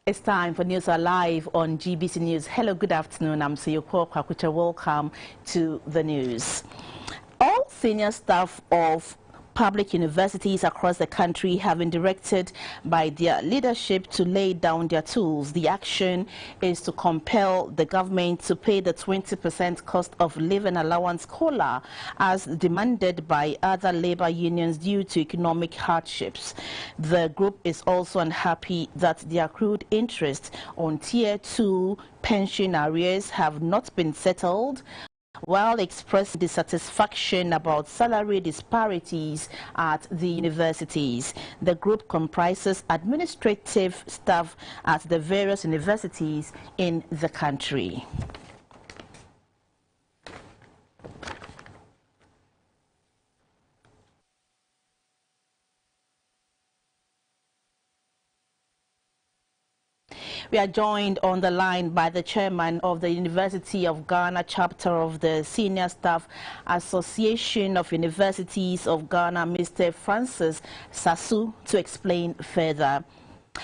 It's time for News Alive on GBC News. Hello, good afternoon. I'm Siyoko Kwakucha. Welcome to the news. All senior staff of public universities across the country have been directed by their leadership to lay down their tools. The action is to compel the government to pay the 20% cost of living allowance COLA as demanded by other labor unions due to economic hardships. The group is also unhappy that the accrued interest on Tier 2 pension arrears have not been settled, while expressing dissatisfaction about salary disparities at the universities. The group comprises administrative staff at the various universities in the country. We are joined on the line by the chairman of the University of Ghana chapter of the Senior Staff Association of Universities of Ghana, Mr. Francis Sasu, to explain further.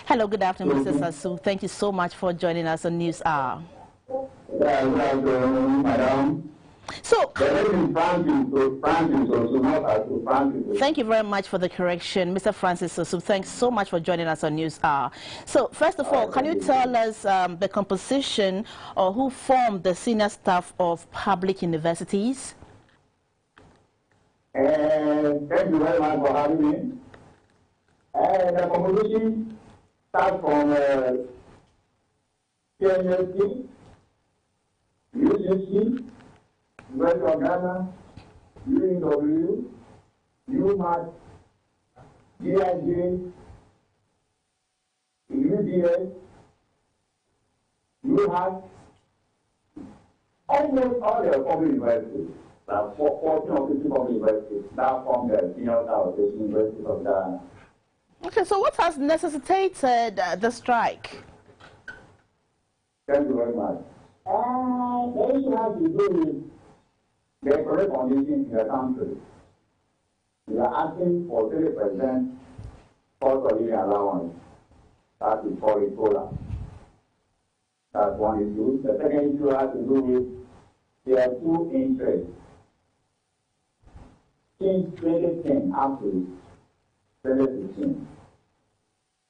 Hello, good afternoon, Mr. Sasu. Thank you so much for joining us on News Hour. Good afternoon, madam. So, thank you very much for the correction, Mr. Francis Sosu. Thanks so much for joining us on News Hour. So, first of all, can you tell us the composition or who formed the senior staff of public universities? Thank you very much for having me. The composition starts from PNSC, UCC, University of Ghana, UNW, UMAT, GIJ, UDS, UHAT, almost all the public universities, 14 or 15 public universities, that form the Senior Staff Association University of Ghana. Okay, so what has necessitated the strike? Thank you very much. The issue has to do with the economic conditions in the country. We are asking for 30% cost of living allowance. That is called it COLA. That's one issue. The second issue has to do with Tier 2 interest. Since 2010 up to 2016.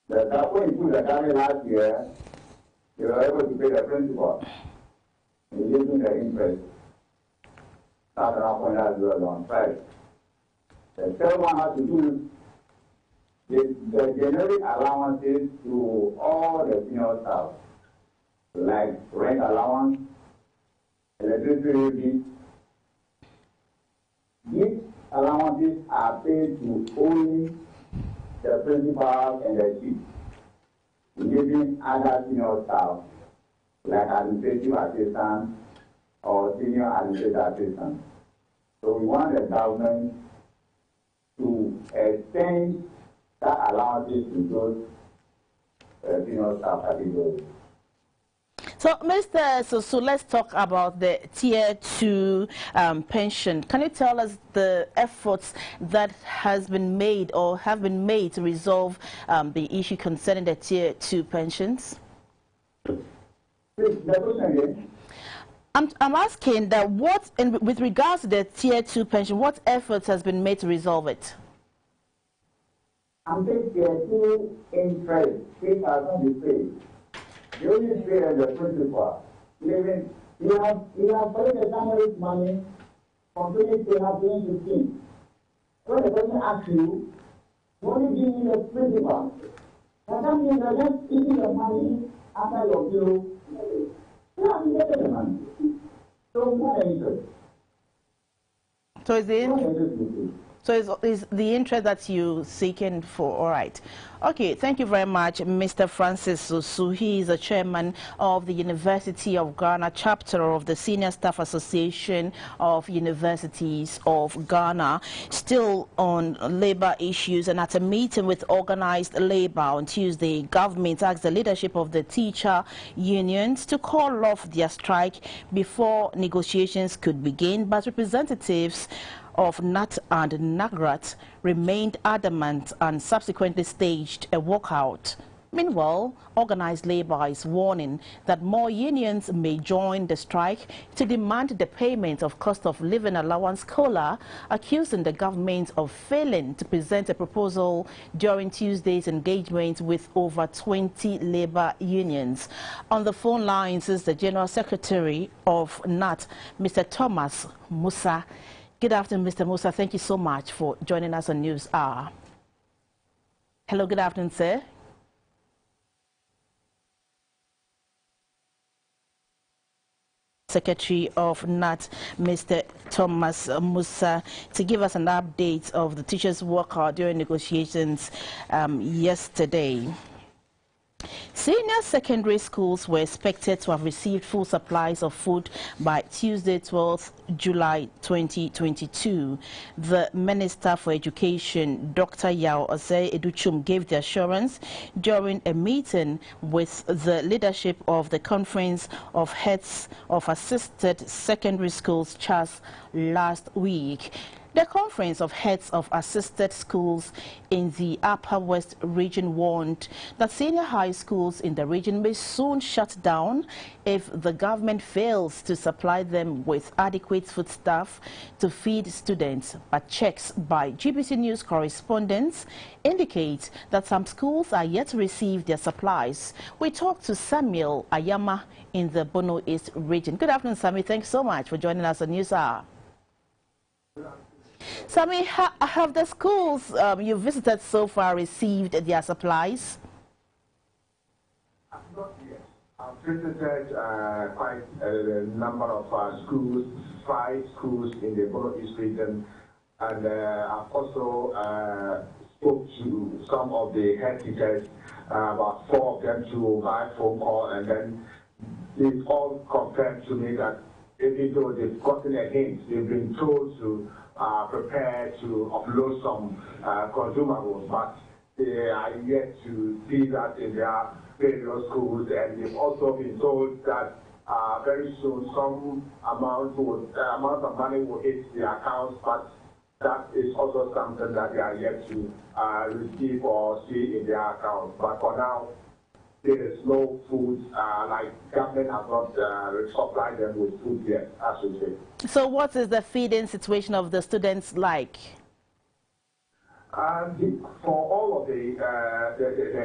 The couple into the country last year, they were able to pay the principal, reducing the interest. That's another point as well on Friday. The third one has to do with the generic allowances to all the senior staff, like rent allowance, electricity bill. These allowances are paid to only the principal and the chief, leaving other senior staff, like administrative assistants or senior administrative assistants. So we want the government to extend that allowances to those senior staff categories. So, Mr. Sosu, let's talk about the Tier 2 pension. Can you tell us the efforts that has been made or have been made to resolve the issue concerning the Tier 2 pensions? Please, the question again. I'm asking that with regards to the Tier 2 pension, what efforts has been made to resolve it? I'm saying Tier 2 interest, 3,000 is paid. You only pay as the principal. You have paid the salary's money from 2015. When the person asks you, you only give me the principal. And that means they're just eating the money after your bill. You have to get the money. So what interest? So is the interest that you seeking for? All right. Okay, thank you very much, Mr. Francis Sosu. He is the chairman of the University of Ghana chapter of the Senior Staff Association of Universities of Ghana. Still on labor issues, and at a meeting with organized labor on Tuesday, government asked the leadership of the teacher unions to call off their strike before negotiations could begin, but representatives of NAT and NAGRAT remained adamant and subsequently staged a walkout. Meanwhile, organized labor is warning that more unions may join the strike to demand the payment of cost of living allowance COLA, accusing the government of failing to present a proposal during Tuesday's engagement with over 20 labor unions. On the phone lines is the General Secretary of NAT, Mr. Thomas Musa. Good afternoon, Mr. Musa. Thank you so much for joining us on News Hour. Hello, good afternoon, sir. Secretary of NAT, Mr. Thomas Musa, to give us an update of the teachers' walkout during negotiations yesterday. Senior secondary schools were expected to have received full supplies of food by Tuesday, 12th July 2022. The Minister for Education, Dr. Yao Osei Educhum, gave the assurance during a meeting with the leadership of the Conference of Heads of Assisted Secondary Schools, CHAS, last week. The Conference of Heads of Assisted Schools in the Upper West region warned that senior high schools in the region may soon shut down if the government fails to supply them with adequate foodstuff to feed students. But checks by GBC News correspondents indicate that some schools are yet to receive their supplies. We talked to Samuel Ayama in the Bono East region. Good afternoon, Sammy. Thanks so much for joining us on News Hour. Sammy, have the schools you visited so far received their supplies? Not yet. I've visited quite a number of schools, 5 schools in the Bono East region, and I've also spoke to some of the head teachers, about 4 of them to my phone call, and then they've all confirmed to me that even though they've gotten a hint, they've been told to prepare to offload some consumables, but they are yet to see that in their various schools, and they've also been told that very soon some amount of money will hit their accounts, but that is also something that they are yet to receive or see in their accounts. But for now, there is no food, like government has not supplied them with food yet, as we say. So what is the feeding situation of the students like? For all of the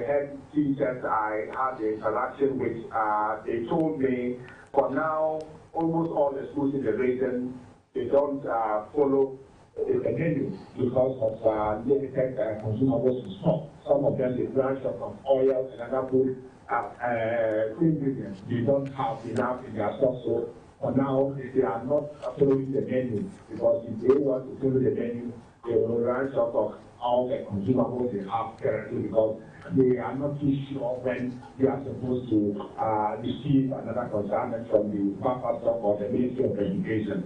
head teachers I had the interaction with, they told me for now, almost all the schools in the region, they don't follow the menu because of limited consumables in stock. Some of them, they branch of oil and other food ingredients. They don't have enough in their stock. So for now, they are not following the menu, because if they want to follow the menu, they will run short of all the consumables they have currently, because they are not too sure when they are supposed to receive another consignment from the buffer stock or the Ministry of Education.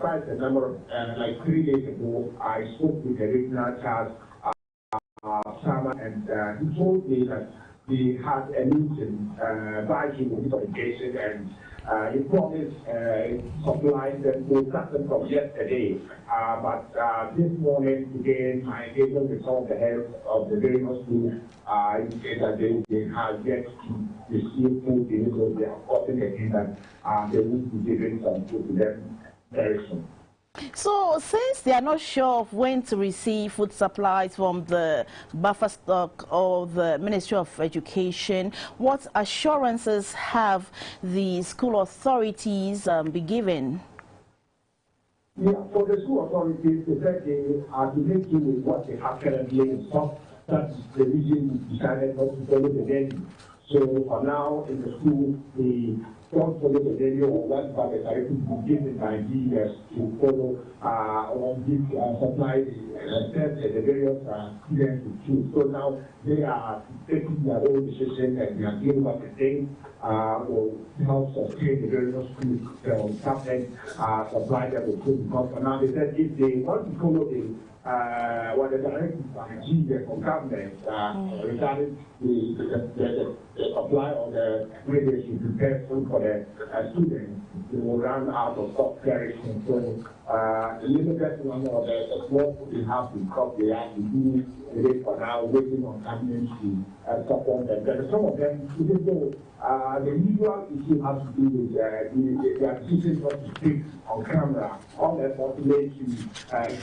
Quite a number of, like 3 days ago, I spoke with the regional charge, Sama, and he told me that he had a meeting by the Ministry of Education, and he promised supplying them to starting from yesterday. But this morning, again, my engagement with some of the heads of the various schools indicated that they have yet to receive food, because they have gotten again that they will be giving some food to them very soon. So, since they are not sure of when to receive food supplies from the buffer stock or the Ministry of Education, what assurances have the school authorities been given? Yeah, for the school authorities, they said they are to make do with what they have currently in stock. That the region decided not to follow the menu. So for now, in the school, they don't follow the menu or what budget are given by DES to follow or give supply the various students to choose. So now they are taking their own decision, and they are doing what they think will help sustain the various schools, government supply them with food. Because for now, they said if they want to follow the what the directive by GS or government regarding the supply of the way they should prepare food for the students, they will run out of stock very soon. So the limited number of the small food they have to crop, they have to do it for now, waiting on government to support them. But some of them, even though the usual issue has to do with their decisions not to speak on camera, on the population,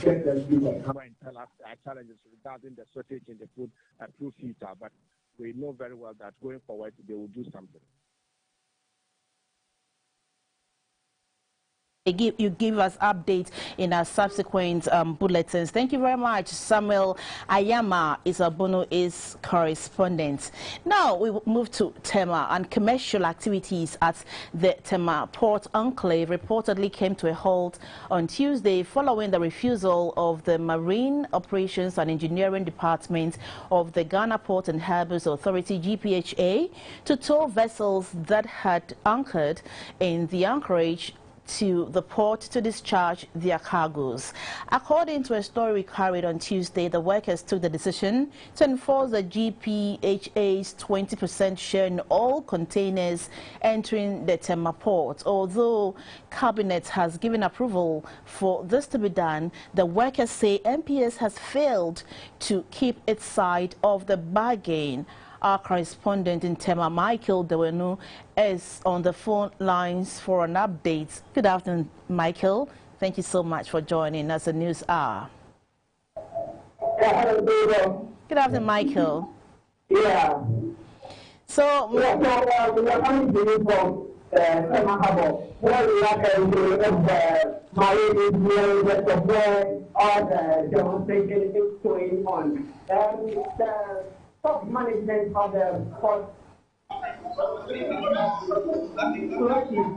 get them to on camera and tell us challenges regarding the shortage in the food through filter. But we know very well that going forward, they will do something. You give us updates in our subsequent bulletins. Thank you very much. Samuel Ayama is Bono's correspondent. Now we move to Tema, and commercial activities at the Tema Port Enclave reportedly came to a halt on Tuesday following the refusal of the Marine Operations and Engineering Department of the Ghana Port and Harbours Authority (GPHA) to tow vessels that had anchored in the anchorage to the port to discharge their cargoes. According to a story we carried on Tuesday, the workers took the decision to enforce the GPHA's 20% share in all containers entering the Tema port. Although Cabinet has given approval for this to be done, the workers say MPS has failed to keep its side of the bargain. Our correspondent in Tema, Michael Dewenu, is on the phone lines for an update. Good afternoon, Michael. Thank you so much for joining us at News Hour. Good afternoon, Michael. Yeah. So, we are coming to you from Tema Harbour, where we are going to Marine Engineering, where all the demonstration is going on. The top management of the port closed in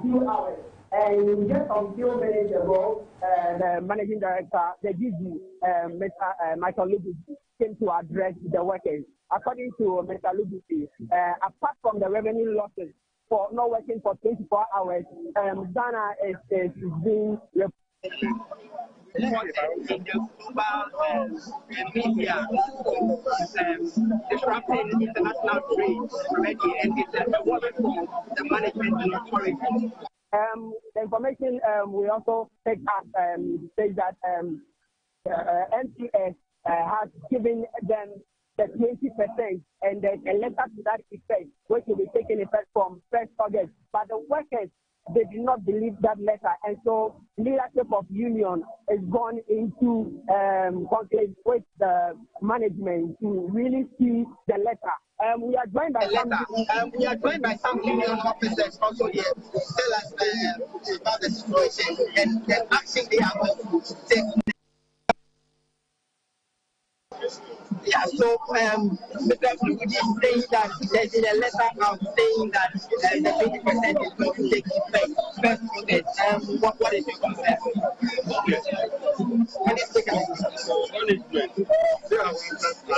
2 hours. And just a few minutes ago, the managing director, the DG, Mr. Michael Lubusi, came to address the workers. According to Mr. Lubusi, apart from the revenue losses for not working for 24 hours, Ghana is being reported in the global media disrupting international trade already, and it's a warning from the management authority. The information we also picked up says that MPS has given them the 20%, and there's a letter to that effect, which will be taken effect from 1st August. But the workers, they did not believe that letter, and so leadership of union is gone into conflict with the management to really see the letter. We are joined by some union officers also here to tell us about the situation and the action they are going to take. Yeah, so Mr. Blue is saying that there's a letter out saying that the 20% is going to take effect. First August. What is your concern? Management, they have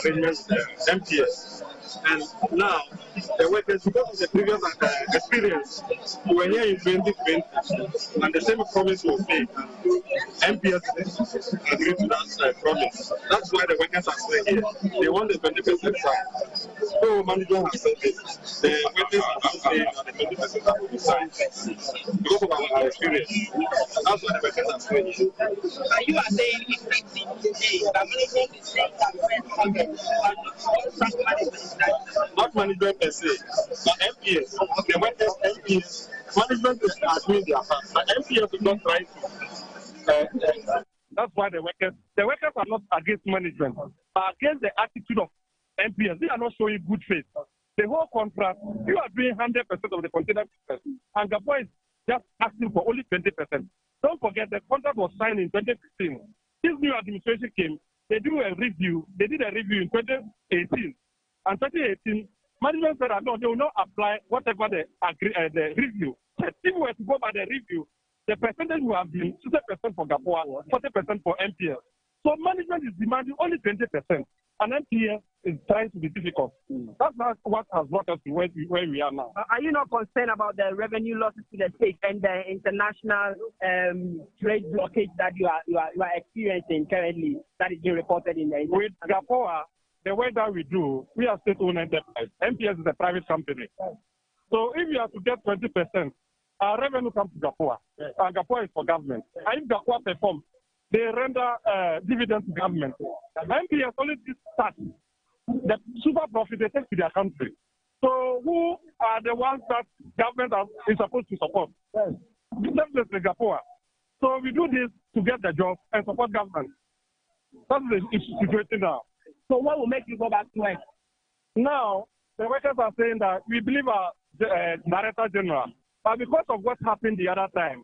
arrangements MPS. And now, the workers, because of the previous experience, we were here in 2020, and the same promise was made. MPS agreed to that promise. That's why the workers are still here. They want the 20% side. So, management has said this. The workers are saying that the 20% that will be signed because of our experience. That's why the workers are still here. But you are saying effective today, the management is saying that when management not management per se, but MPS. The workers MPS. Management is doing their part, but MPS is not trying to. That's why the workers are not against management, but against the attitude of MPS. They are not showing good faith. The whole contract, you are doing 100% of the container business, and Gabon is just asking for only 20%. Don't forget the contract was signed in 2015. This new administration came, they did a review in 2018. And 2018, management said that no, they will not apply whatever the review. If we were to go by the review, the percentage will have been 60% for Gapoa, 40% for MPS. So management is demanding only 20%. And MPS is trying to be difficult. That's not what has brought us to where we are now. Are you not concerned about the revenue losses to the state and the international trade blockage that you are experiencing currently that is being reported in the with GAPOA, the way that we do, we are state-owned enterprise. MPS is a private company. So if you have to get 20%, our revenue comes to GAPOA. GAPOA is for government. And if GAPOA performs, they render dividends to government. MPS only tax the super profit they take to their country. So who are the ones that government is supposed to support? Definitely GAPOA. So we do this to get the job and support government. That's the situation now. So what will make you go back to work? Now, the workers are saying that we believe our Director General, but because of what happened the other time,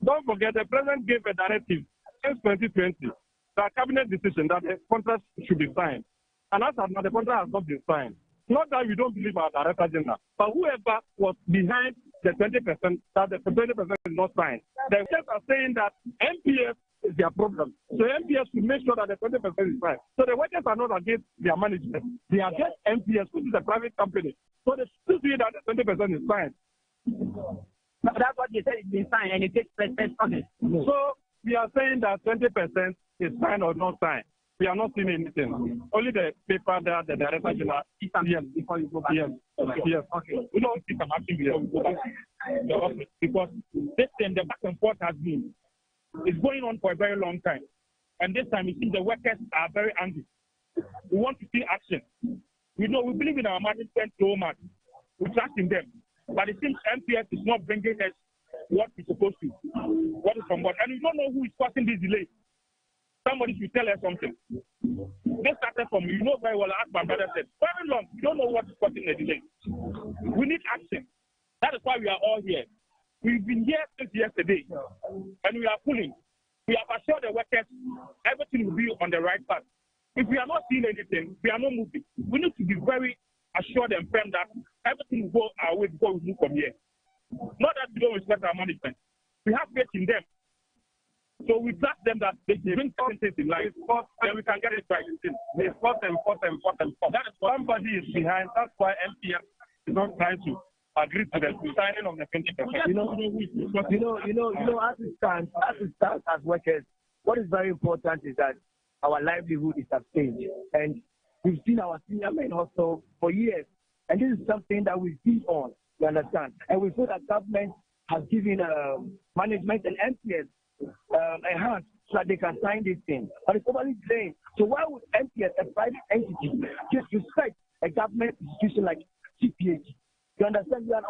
don't forget the President gave a directive since 2020, that cabinet decision that the contract should be signed. And as of now, the contract has not been signed. Not that we don't believe our Director General, but whoever was behind the 20%, that the 20% is not signed. The workers are saying that MPF is their problem. So MPS should make sure that the 20% is signed. So the workers are not against their management. They are against MPS, which is a private company. So they should see that the 20% is signed. But that's what you said, it's been signed and it takes place on it. So we are saying that 20% is signed or not signed. We are not seeing anything. Only the paper that the Director General. Yes. Before you go back. Yes. Okay. Yes. Okay. We don't see some action before we go back to the office, because this time the back and forth has been, it's going on for a very long time. And this time, it seems the workers are very angry. We want to see action. We believe in our management so much. We trust in them. But it seems MPS is not bringing us what we're supposed to. What is from what. And we don't know who is causing this delay. Somebody should tell us something. This started from, you know very well, as my brother said, very long. We don't know what is causing the delay. We need action. That is why we are all here. We've been here since yesterday, and we are pulling. We have assured the workers everything will be on the right path. If we are not seeing anything, we are not moving. We need to be very assured and firm that everything will go our way before we move from here. Not that we don't respect our management. We have faith in them. So we trust them that they bring certain things in life, and we can get it right. It's important. That is what somebody is behind. That's why MPF is not trying to agree to the signing of the 20%. As it stands as workers, what is very important is that our livelihood is at stake. And we've seen our senior men hustle for years. And this is something that we feed on, you understand? And we feel that government has given management and MPS a hand so that they can sign this thing. But it's totally delaying. So why would MPS, a private entity, just respect a government institution like CPH? You understand? You are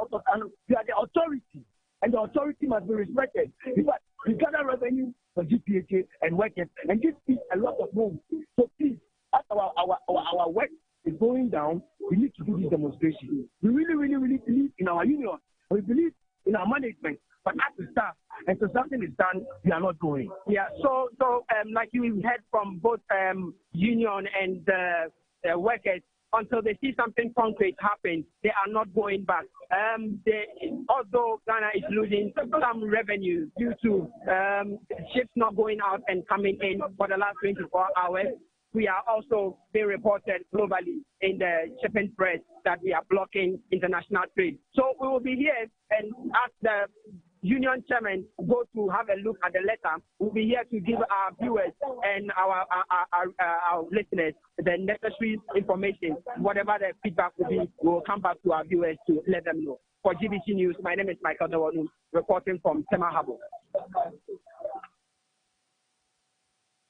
the authority, and the authority must be respected. In fact, we gather revenue for GPHA and workers, and this is a lot of money. So please, as our work is going down, we need to do this demonstration. We really believe in our union. We believe in our management. But as a staff, until something is done, we are not going. Yeah. So like you heard from both union and workers, until they see something concrete happen, they are not going back. Although Ghana is losing some revenue due to ships not going out and coming in for the last 24 hours, we are also being reported globally in the shipping press that we are blocking international trade. So we will be here, and as the union chairman go to have a look at the letter, we'll be here to give our viewers and our listeners the necessary information. Whatever the feedback will be, we'll come back to our viewers to let them know. For GBC News, my name is Michael Dawanu, reporting from Tema Harbour.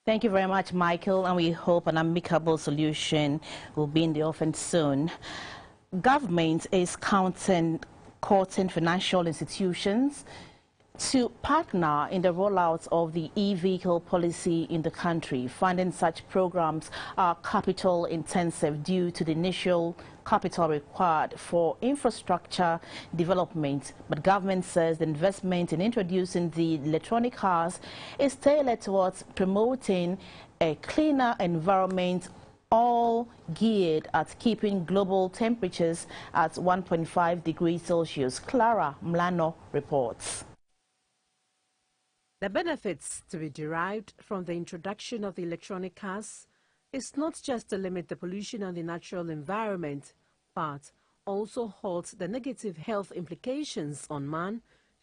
Thank you very much, Michael, and we hope an amicable solution will be in the offing soon. Government is courting financial institutions to partner in the rollout of the e-vehicle policy in the country. Funding such programs are capital intensive due to the initial capital required for infrastructure development, but government says the investment in introducing the electronic cars is tailored towards promoting a cleaner environment, all geared at keeping global temperatures at 1.5 degrees Celsius. Clara Mlano reports. The benefits to be derived from the introduction of the electronic cars is not just to limit the pollution on the natural environment, but also halt the negative health implications on man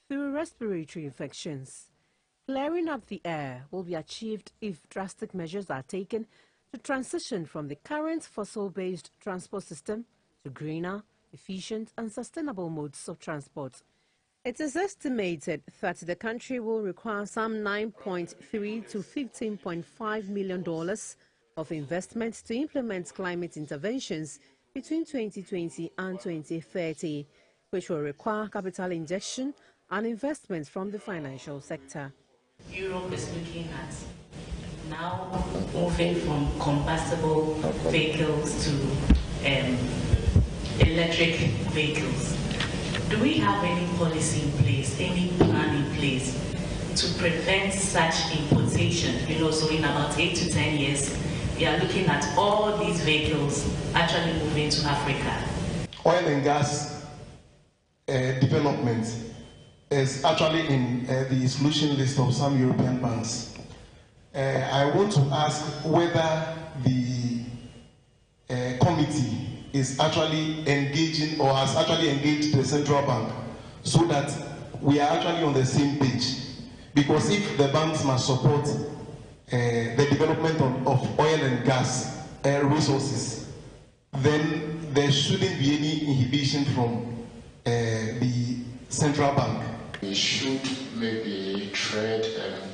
through respiratory infections. Clearing up the air will be achieved if drastic measures are taken to transition from the current fossil-based transport system to greener, efficient and sustainable modes of transport. It is estimated that the country will require some $9.3 to $15.5 million of investment to implement climate interventions between 2020 and 2030, which will require capital injection and investment from the financial sector. Europe is looking at now moving from combustible vehicles to electric vehicles. Do we have any policy in place, any plan in place to prevent such importation? So in about 8 to 10 years, we are looking at all these vehicles actually moving to Africa. Oil and gas development is actually in the solution list of some European banks. I want to ask whether the committee is actually engaging or has actually engaged the central bank so that we are actually on the same page. Because if the banks must support the development of oil and gas resources, then there shouldn't be any inhibition from the central bank. We should maybe tread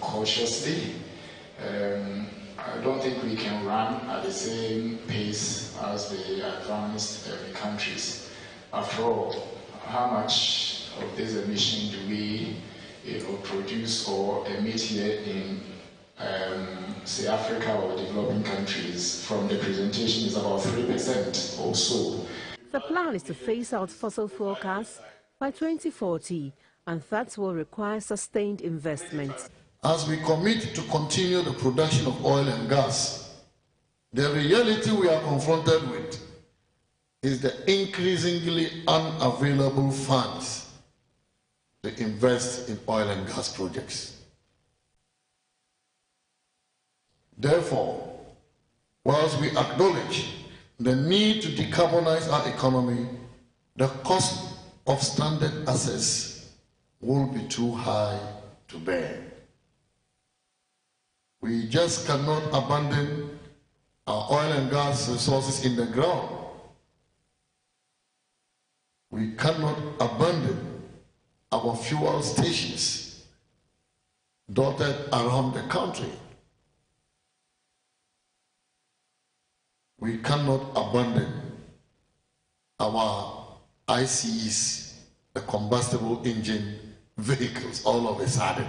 cautiously. I don't think we can run at the same pace as the advanced countries. After all, how much of this emission do we produce or emit here in say Africa or developing countries? From the presentation is about 3% or so. The plan is to phase out fossil fuel cars by 2040, and that will require sustained investment. As we commit to continue the production of oil and gas, the reality we are confronted with is the increasingly unavailable funds to invest in oil and gas projects. Therefore, whilst we acknowledge the need to decarbonize our economy, the cost of stranded assets will be too high to bear. We just cannot abandon our oil and gas resources in the ground. We cannot abandon our fuel stations dotted around the country. We cannot abandon our ICEs, the combustible engine vehicles, all of a sudden.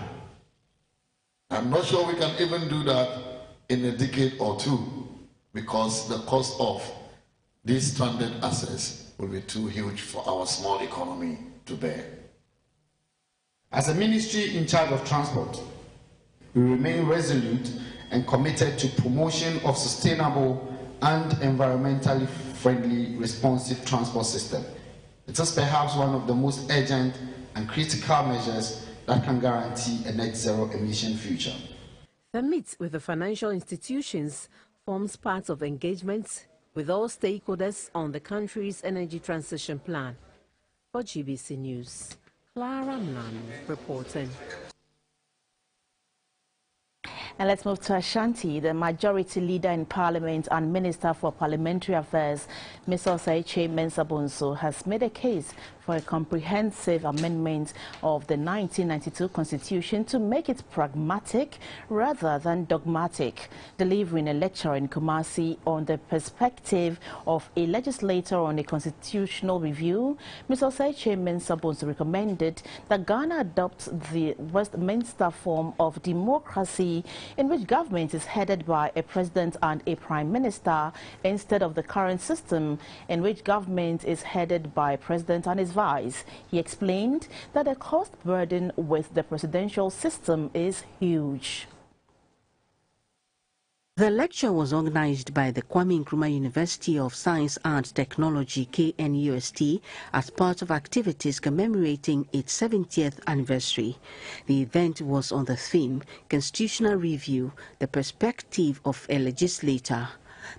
I'm not sure we can even do that in a decade or two, because the cost of these stranded assets will be too huge for our small economy to bear. As a ministry in charge of transport, we remain resolute and committed to promotion of sustainable and environmentally friendly responsive transport system. It is perhaps one of the most urgent and critical measures that can guarantee a net zero emission future. The meet with the financial institutions forms part of engagements with all stakeholders on the country's energy transition plan. For GBC News, Clara Mlanu reporting. And let's move to Ashanti. The majority leader in Parliament and Minister for Parliamentary Affairs, Ms. Osei Mensah-Bonsu, has made a case for a comprehensive amendment of the 1992 Constitution to make it pragmatic rather than dogmatic. Delivering a lecture in Kumasi on the perspective of a legislator on a constitutional review, Ms. Osei Mensah-Bonsu recommended that Ghana adopt the Westminster form of democracy in which government is headed by a president and a prime minister, instead of the current system in which government is headed by a president and his vice. He explained that the cost burden with the presidential system is huge. The lecture was organized by the Kwame Nkrumah University of Science and Technology, KNUST, as part of activities commemorating its 70th anniversary. The event was on the theme, Constitutional Review, the Perspective of a Legislator.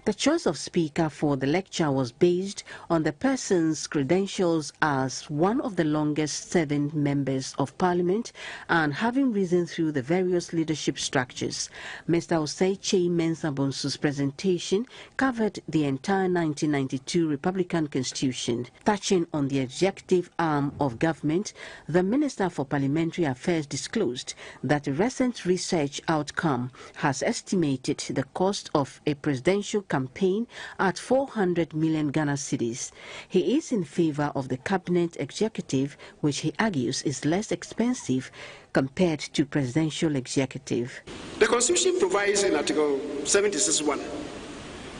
The choice of speaker for the lecture was based on the person's credentials as one of the longest-serving members of Parliament and having risen through the various leadership structures. Mr. Osei Chei Mensah Bonsu's presentation covered the entire 1992 Republican Constitution. Touching on the executive arm of government, the Minister for Parliamentary Affairs disclosed that a recent research outcome has estimated the cost of a presidential campaign at 400 million Ghana cedis. He is in favor of the cabinet executive, which he argues is less expensive compared to presidential executive. The Constitution provides in Article 76(1)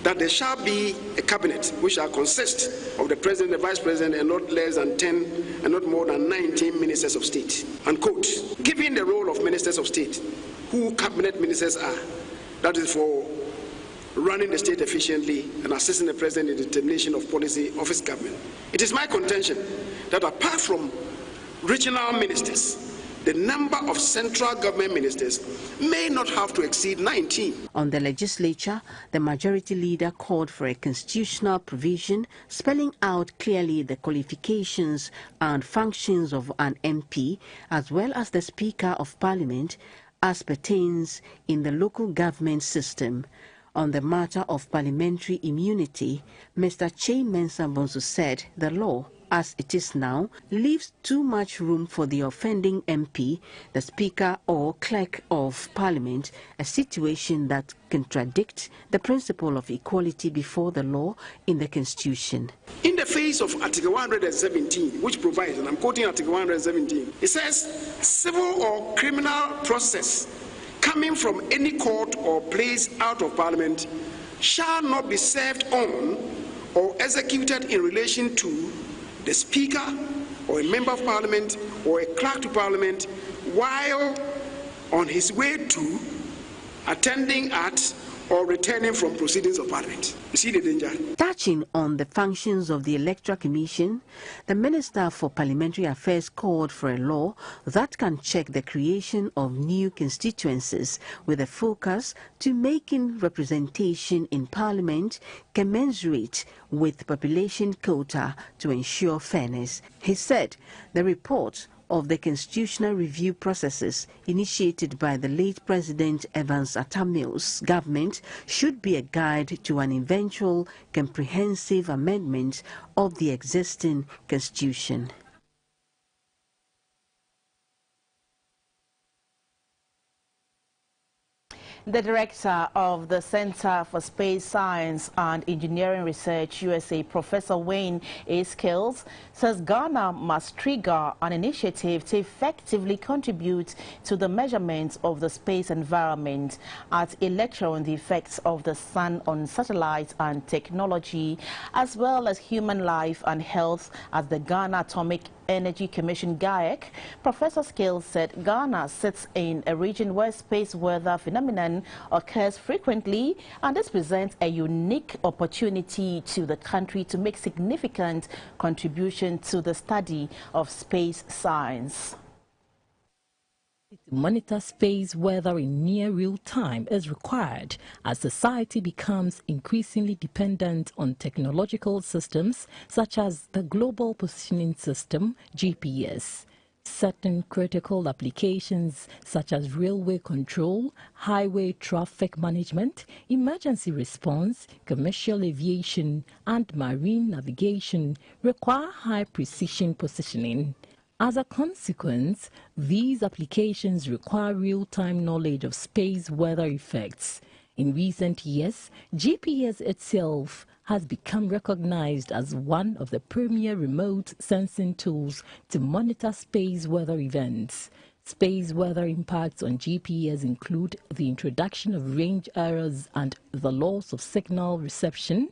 that there shall be a cabinet which shall consist of the president, the vice president, and not less than 10 and not more than 19 ministers of state. Unquote. Given the role of ministers of state, who cabinet ministers are, that is for running the state efficiently and assisting the president in the determination of policy of his government. It is my contention that apart from regional ministers, the number of central government ministers may not have to exceed 19. On the legislature, the majority leader called for a constitutional provision spelling out clearly the qualifications and functions of an MP as well as the Speaker of Parliament as pertains in the local government system. On the matter of parliamentary immunity, Mr. Chei Mensah Bonsu said the law, as it is now, leaves too much room for the offending MP, the Speaker or Clerk of Parliament, a situation that contradicts the principle of equality before the law in the Constitution. In the face of Article 117, which provides, and I'm quoting Article 117, it says, civil or criminal process coming from any court or place out of Parliament shall not be served on or executed in relation to the Speaker or a Member of Parliament or a Clerk to Parliament while on his way to, attending at, or returning from proceedings of Parliament. You see the danger? Touching on the functions of the Electoral Commission, the Minister for Parliamentary Affairs called for a law that can check the creation of new constituencies with a focus to making representation in Parliament commensurate with population quota to ensure fairness. He said the report of the constitutional review processes initiated by the late President Evans Atta Mills' government should be a guide to an eventual comprehensive amendment of the existing constitution. The director of the Center for Space Science and Engineering Research, USA, Professor Wayne A. Skills, says Ghana must trigger an initiative to effectively contribute to the measurement of the space environment at a lecture on the effects of the sun on satellites and technology, as well as human life and health at the Ghana Atomic Energy Commission GAEC. Professor Skills said Ghana sits in a region where space weather phenomenon occurs frequently, and this presents a unique opportunity to the country to make significant contribution to the study of space science. To monitor space weather in near real time is required as society becomes increasingly dependent on technological systems such as the Global Positioning System, GPS. Certain critical applications such as railway control, highway traffic management, emergency response, commercial aviation, and marine navigation require high precision positioning. As a consequence, these applications require real-time knowledge of space weather effects. In recent years, GPS itself has become recognized as one of the premier remote sensing tools to monitor space weather events. Space weather impacts on GPS include the introduction of range errors and the loss of signal reception,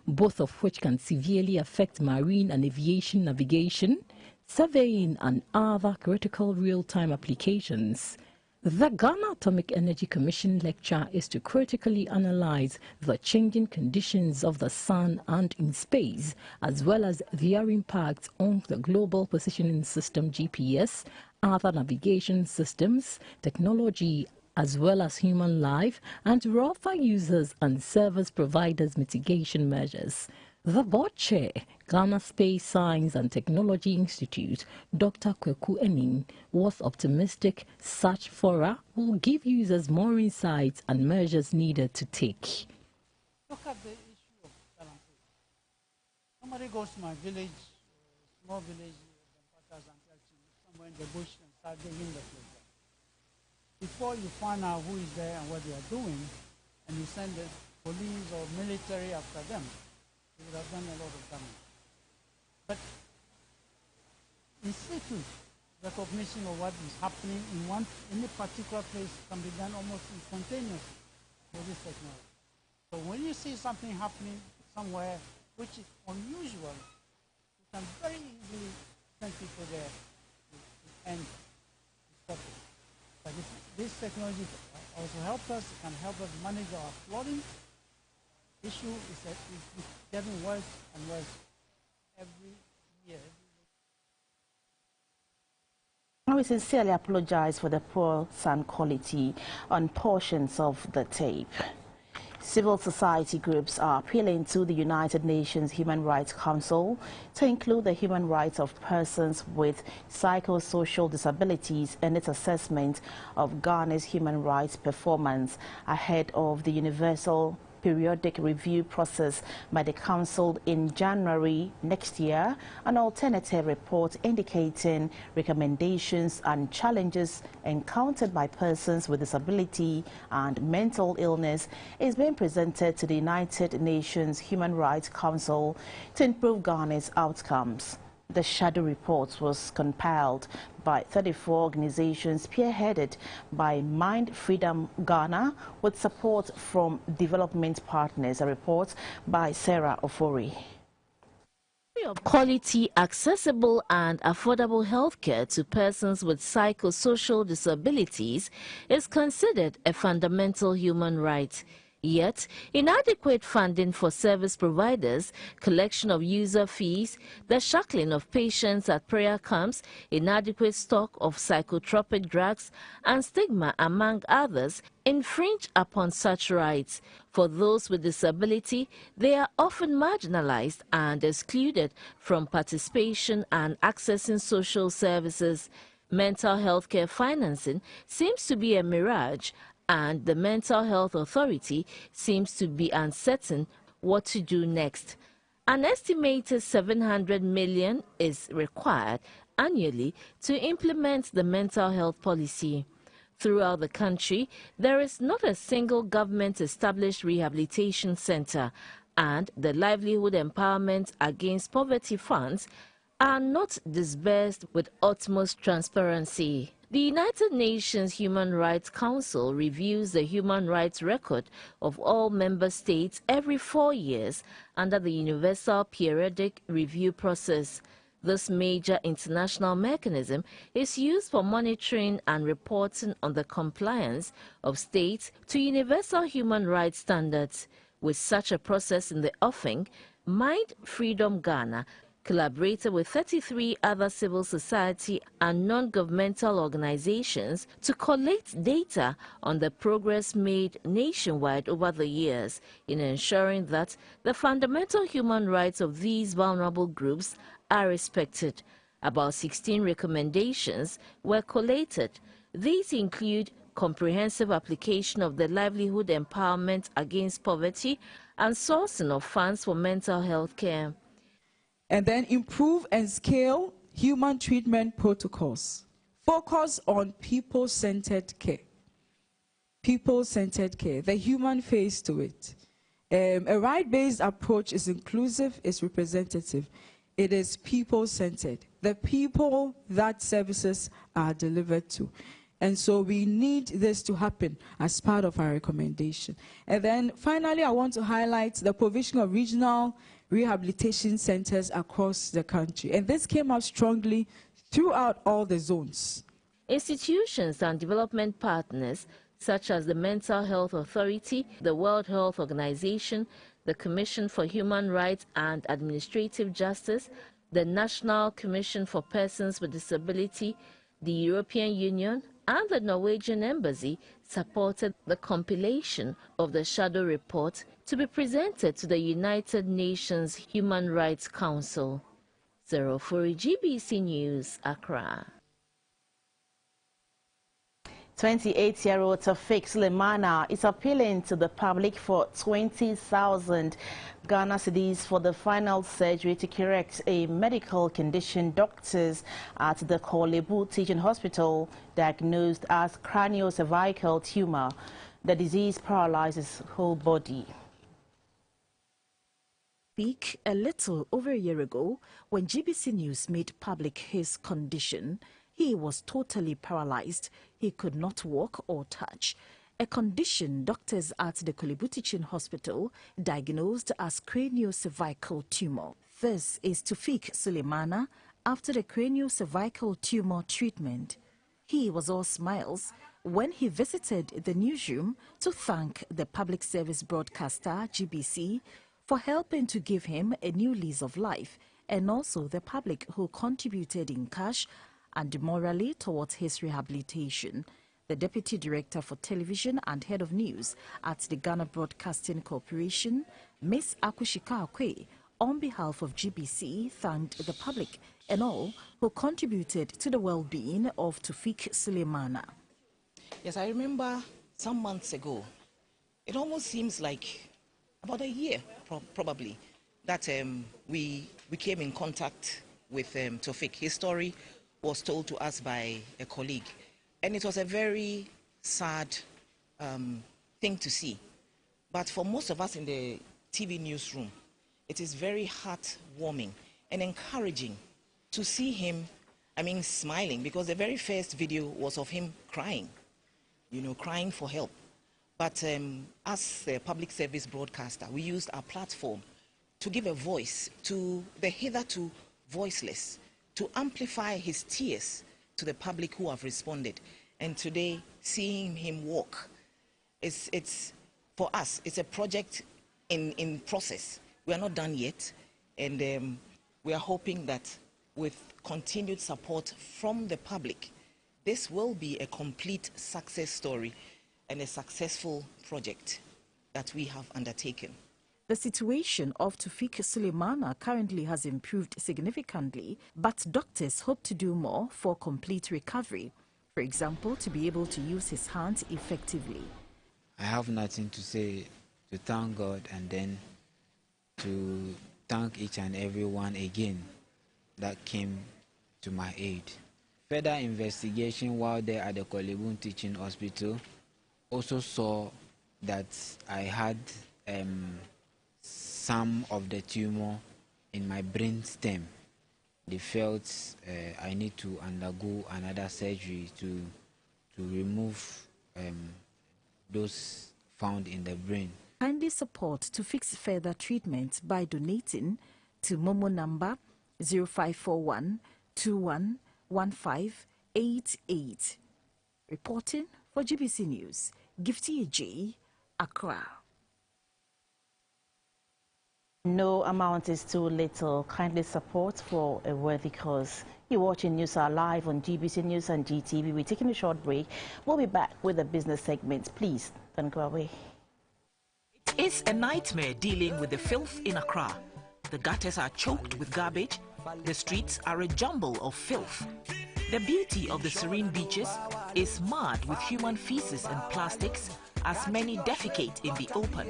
both of which can severely affect marine and aviation navigation, surveying and other critical real-time applications. The Ghana Atomic Energy Commission lecture is to critically analyze the changing conditions of the sun and in space, as well as their impact on the Global Positioning System GPS, other navigation systems, technology, as well as human life, and to offer users and service providers mitigation measures. The board chair, Ghana Space Science and Technology Institute, Dr. Kweku Enin, was optimistic such fora will give users more insights and measures needed to take. Look at the issue of balancing. Somebody goes to my village, small village, somewhere in the bush, and start digging the place. Before you find out who is there and what they are doing, and you send the police or military after them, you would have done a lot of damage. But in situ, recognition of what is happening in any particular place can be done almost instantaneously with this technology. So when you see something happening somewhere which is unusual, you can very easily send people there to end the stop it. But this technology also helps us, it can help us manage our flooding issue. Is getting worse and worse every year. We sincerely apologize for the poor sound quality on portions of the tape. Civil society groups are appealing to the United Nations Human Rights Council to include the human rights of persons with psychosocial disabilities in its assessment of Ghana's human rights performance ahead of the Universal Periodic Review process by the Council in January next year. An alternative report indicating recommendations and challenges encountered by persons with disability and mental illness is being presented to the United Nations Human Rights Council to improve Ghana's outcomes. The shadow report was compiled by 34 organizations spearheaded by Mind Freedom Ghana with support from development partners. A report by Sarah Ofori. Of quality, accessible and affordable healthcare to persons with psychosocial disabilities is considered a fundamental human right. Yet, inadequate funding for service providers, collection of user fees, the shackling of patients at prayer camps, inadequate stock of psychotropic drugs, and stigma, among others, infringe upon such rights. For those with disability, they are often marginalized and excluded from participation and accessing social services. Mental health care financing seems to be a mirage, and the Mental Health Authority seems to be uncertain what to do next. An estimated 700 million is required annually to implement the mental health policy. Throughout the country, there is not a single government-established rehabilitation center, and the Livelihood Empowerment Against Poverty funds are not disbursed with utmost transparency. The United Nations Human Rights Council reviews the human rights record of all member states every 4 years under the Universal Periodic Review process. This major international mechanism is used for monitoring and reporting on the compliance of states to universal human rights standards. With such a process in the offing, Mind Freedom Ghana collaborated with 33 other civil society and non-governmental organizations to collect data on the progress made nationwide over the years in ensuring that the fundamental human rights of these vulnerable groups are respected. About 16 recommendations were collated. These include comprehensive application of the Livelihood Empowerment Against Poverty and sourcing of funds for mental health care. And then improve and scale human treatment protocols. Focus on people-centered care. People-centered care, the human face to it. A right-based approach is inclusive, is representative. It is people-centered. The people that services are delivered to. And so we need this to happen as part of our recommendation. And then finally, I want to highlight the provision of regional rehabilitation centers across the country. And this came out strongly throughout all the zones. Institutions and development partners such as the Mental Health Authority, the World Health Organization, the Commission for Human Rights and Administrative Justice, the National Commission for Persons with Disability, The European Union and the Norwegian Embassy supported the compilation of the shadow report to be presented to the United Nations Human Rights Council. 04 GBC News, Accra. 28-year-old Tafik Sulemana is appealing to the public for 20,000 Ghana cedis for the final surgery to correct a medical condition doctors at the Korle-Bu Teaching Hospital diagnosed as craniocervical tumor. The disease paralyzes whole body. Speak a little over a year ago, when GBC News made public his condition, he was totally paralyzed. He could not walk or touch. A condition doctors at the Korle-Bu Teaching Hospital diagnosed as craniocervical tumor. This is Tafik Sulemana after the craniocervical tumor treatment. He was all smiles when he visited the newsroom to thank the public service broadcaster, GBC, for helping to give him a new lease of life, and also the public who contributed in cash and morally towards his rehabilitation. The Deputy Director for Television and Head of News at the Ghana Broadcasting Corporation, Ms. Akushika Akwe, on behalf of GBC, thanked the public and all who contributed to the well-being of Tafik Sulemana. Yes, I remember some months ago, it almost seems like about a year, probably, that we came in contact with Tafik. His story was told to us by a colleague, and it was a very sad thing to see. But for most of us in the TV newsroom, it is very heartwarming and encouraging to see him, smiling, because the very first video was of him crying, crying for help. But as a public service broadcaster, we used our platform to give a voice to the hitherto voiceless, to amplify his tears to the public who have responded. And today, seeing him walk, it's for us, it's a project in process. We are not done yet, and we are hoping that with continued support from the public, this will be a complete success story and a successful project that we have undertaken. The situation of Tafik Sulemana currently has improved significantly, but doctors hope to do more for complete recovery. For example, to be able to use his hands effectively. I have nothing to say to thank God, and then to thank each and everyone again that came to my aid. Further investigation while there at the Korle-Bu Teaching Hospital also saw that I had some of the tumor in my brain stem. They felt I need to undergo another surgery to remove those found in the brain. Kindly support to fix further treatment by donating to Momo number 0541 211588. Reporting for GBC News, Gifty J, Accra. No amount is too little. Kindly support for a worthy cause. You're watching News Hour live on GBC News and GTV. We're taking a short break. We'll be back with the business segment. Please don't go away. It's a nightmare dealing with the filth in Accra. The gutters are choked with garbage. The streets are a jumble of filth. The beauty of the serene beaches is marred with human feces and plastics, as many defecate in the open.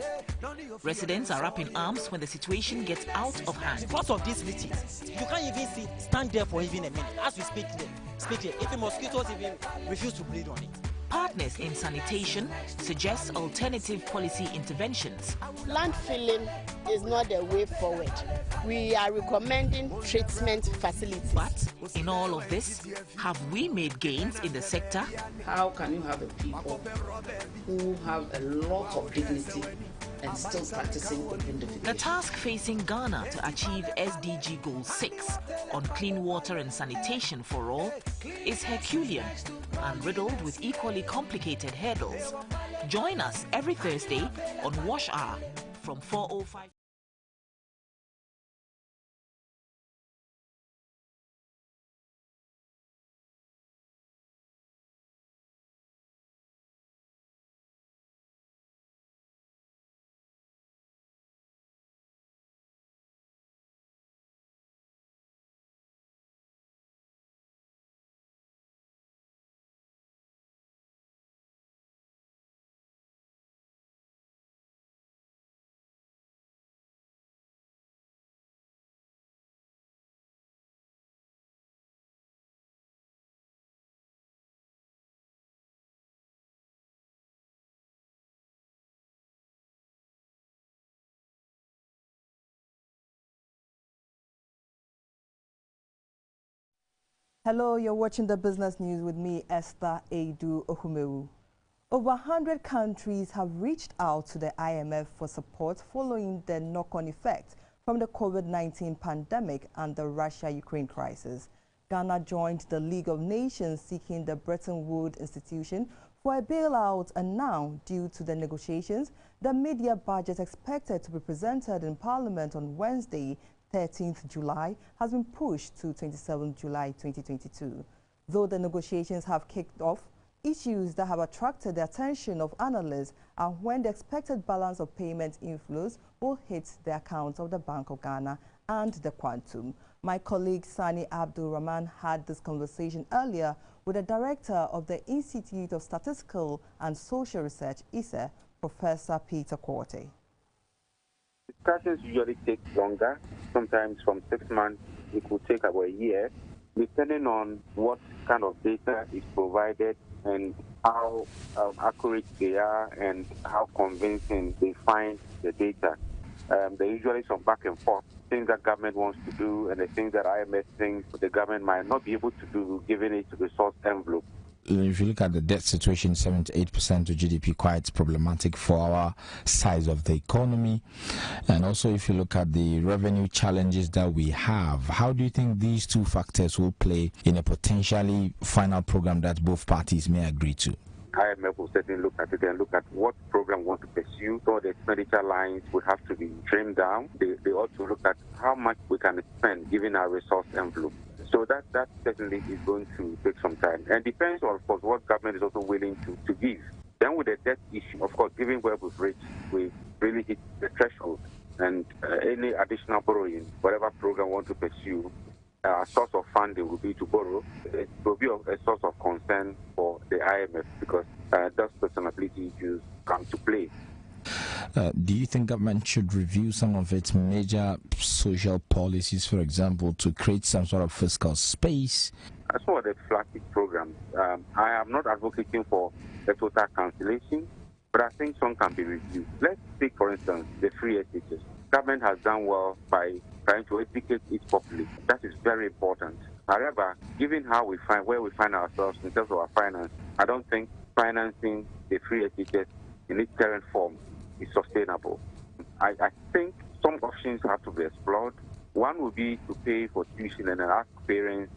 Residents are up in arms when the situation gets out of hand. Because of these litters, you can't even stand there for even a minute. As we speak here, if the mosquitoes even refuse to breed on it. Partners in sanitation suggest alternative policy interventions. Landfilling is not the way forward. We are recommending treatment facilities. But in all of this, have we made gains in the sector? How can you have a people who have a lot of dignity and still practicing open defecation? The task facing Ghana to achieve SDG Goal 6 on clean water and sanitation for all is Herculean and riddled with equally complicated hurdles. Join us every Thursday on Wash Hour from 4:05. Hello, you're watching the business news with me, Esther Edu Ohumewu. Over 100 countries have reached out to the IMF for support following the knock-on effect from the COVID-19 pandemic and the Russia-Ukraine crisis. Ghana joined the League of Nations seeking the Bretton Woods institution for a bailout, and now, due to the negotiations, the mid-year budget expected to be presented in Parliament on Wednesday, 13th July, has been pushed to 27th July 2022. Though the negotiations have kicked off, issues that have attracted the attention of analysts are when the expected balance of payment inflows will hit the accounts of the Bank of Ghana and the quantum. My colleague Sani Abdul Rahman had this conversation earlier with the director of the Institute of Statistical and Social Research, ISE, Professor Peter Quartey. Discussions usually take longer, sometimes from 6 months, it could take about a year, depending on what kind of data is provided and how accurate they are and how convincing they find the data. There are usually some back and forth, things that government wants to do and the things that IMF thinks the government might not be able to do given its resource envelope. If you look at the debt situation, 78% of GDP, quite problematic for our size of the economy. And also, if you look at the revenue challenges that we have, how do you think these two factors will play in a potentially final program that both parties may agree to? IMF will certainly look at it and look at what program we want to pursue. So the expenditure lines would have to be trimmed down. They ought to look at how much we can spend given our resource envelope. So that certainly is going to take some time. And depends on, of course, what government is also willing to give. Then with the debt issue, of course, given where we've reached, we really hit the threshold. And any additional borrowing, whatever program we want to pursue, a source of funding will be to borrow. It will be a source of concern for the IMF because those sustainability issues come to play. Do you think government should review some of its major social policies, for example, to create some sort of fiscal space? As for the flagship programs, I am not advocating for a total cancellation, but I think some can be reviewed. Let's take, for instance, the free SHS. Government has done well by trying to educate its population. That is very important. However, given how we find where we find ourselves in terms of our finance, I don't think financing the free SHS in its current form is sustainable. I think some options have to be explored. One would be to pay for tuition and ask parents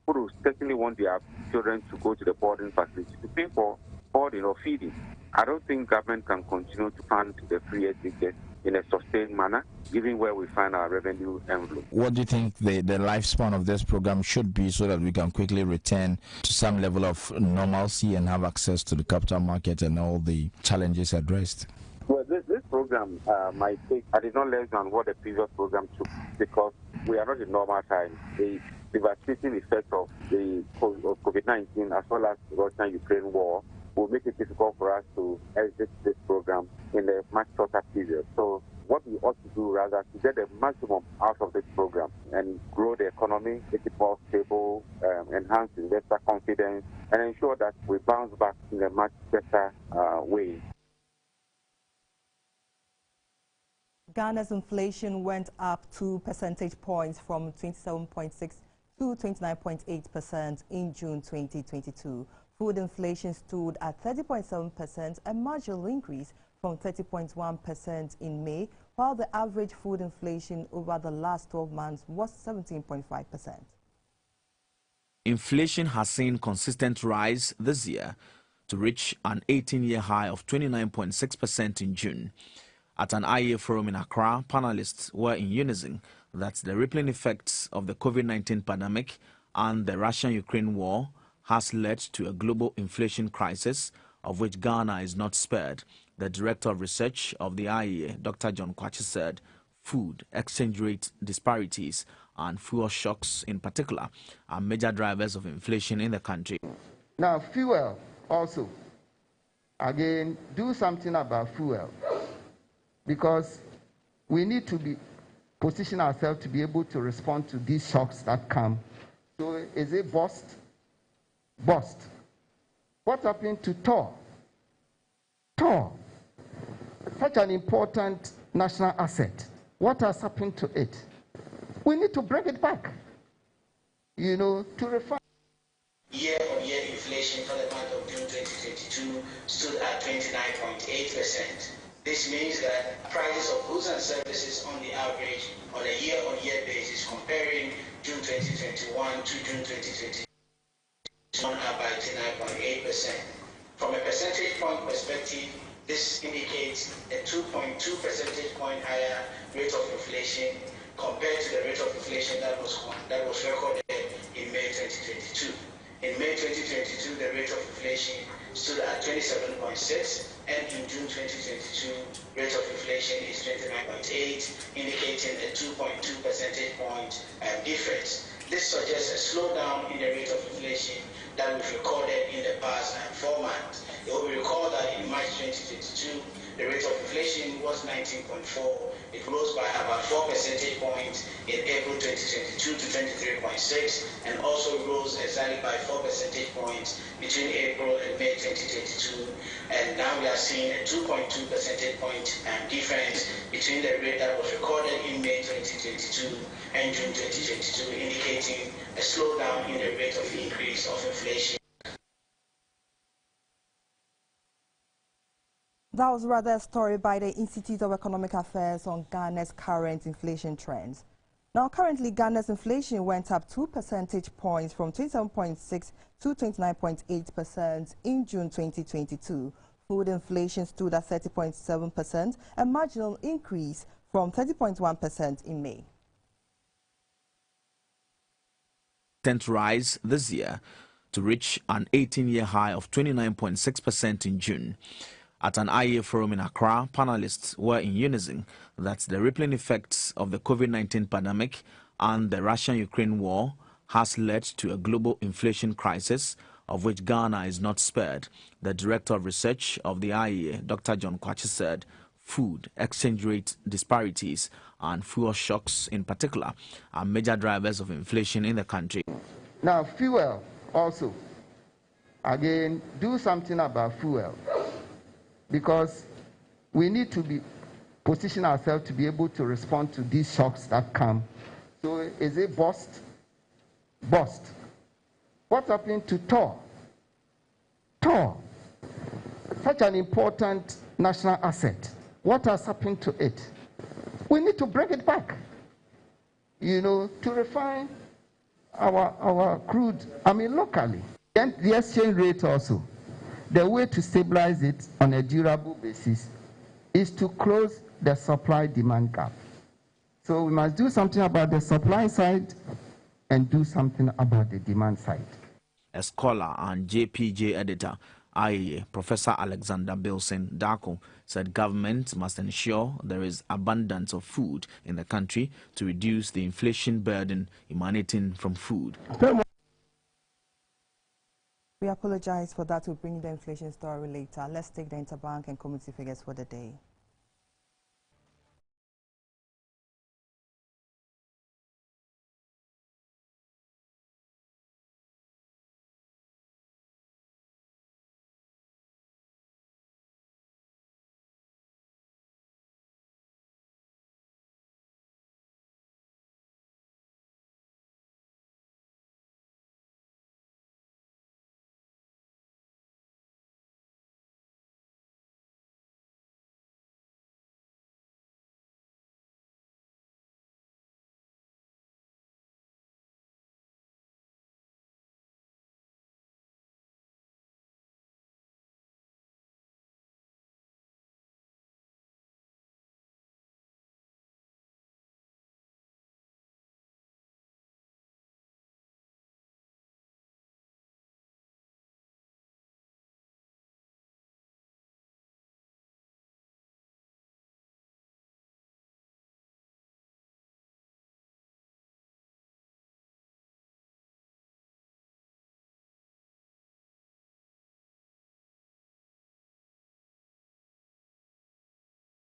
who will certainly want their children to go to the boarding facility to pay for boarding or feeding. I don't think government can continue to fund the free SHS in a sustained manner, given where we find our revenue envelope. What do you think the lifespan of this program should be so that we can quickly return to some level of normalcy and have access to the capital market and all the challenges addressed? Well, this program might take, I did not less than what the previous program took because we are not in normal times. The devastating effect of the COVID-19 as well as the Russia-Ukraine war will make it difficult for us to exit this program in a much shorter period. So what we ought to do rather is to get the maximum out of this program and grow the economy, make it more stable, enhance investor confidence, and ensure that we bounce back in a much better way. Ghana's inflation went up 2 percentage points from 27.6 to 29.8% in June 2022. Food inflation stood at 30.7%, a marginal increase from 30.1% in May, while the average food inflation over the last 12 months was 17.5%. Inflation has seen consistent rise this year to reach an 18-year high of 29.6% in June. At an IEA forum in Accra, panelists were in unison that the rippling effects of the COVID-19 pandemic and the Russian-Ukraine war has led to a global inflation crisis, of which Ghana is not spared. The Director of Research of the IEA, Dr. John Kwachi, said food, exchange rate disparities, and fuel shocks in particular are major drivers of inflation in the country. Now, fuel also. Again, do something about fuel, because we need to position ourselves to be able to respond to these shocks that come. So is it bust? Bust. What happened to TOR? TOR, such an important national asset. What has happened to it? We need to bring it back, to refine. inflation for the month of June 2022 stood at 29.8%. This means that prices of goods and services on the average on a year-on-year basis comparing June 2021 to June 2022 are by 29.8%. From a percentage point perspective, this indicates a 2.2 percentage point higher rate of inflation compared to the rate of inflation that was recorded in May 2022. In May 2022, the rate of inflation stood at 27.6, and in June 2022, rate of inflation is 29.8, indicating a 2.2 percentage point difference. This suggests a slowdown in the rate of inflation that we've recorded in the past 4 months. You will recall that in March 2022, the rate of inflation was 19.4. It rose by about 4 percentage points in April 2022 to 23.6, and also rose exactly by 4 percentage points between April and May 2022. And now we are seeing a 2.2 percentage point difference between the rate that was recorded in May 2022 and June 2022, indicating a slowdown in the rate of increase of inflation. That was rather a story by the Institute of Economic Affairs on Ghana's current inflation trends. Now, currently, Ghana's inflation went up 2 percentage points from 27.6 to 29.8% in June 2022. Food inflation stood at 30.7%, a marginal increase from 30.1% in May. Rise this year to reach an 18-year high of 29.6% in June. At an IEA forum in Accra, panelists were in unison that the rippling effects of the COVID-19 pandemic and the Russia-Ukraine war has led to a global inflation crisis, of which Ghana is not spared. The Director of Research of the IEA, Dr. John Kwachi, said food, exchange rate disparities, and fuel shocks in particular are major drivers of inflation in the country. Now, fuel also. Again, do something about fuel, because we need to position ourselves to be able to respond to these shocks that come. So is it bust? Bust. What happened to TOR? TOR, such an important national asset. What has happened to it? We need to bring it back, to refine our crude, locally. And the exchange rate also. The way to stabilize it on a durable basis is to close the supply-demand gap. So we must do something about the supply side and do something about the demand side. A scholar and JPJ editor, IEA, Professor Alexander Bilson Darko, said government must ensure there is abundance of food in the country to reduce the inflation burden emanating from food. We apologize for that. We'll bring the inflation story later. Let's take the interbank and community figures for the day.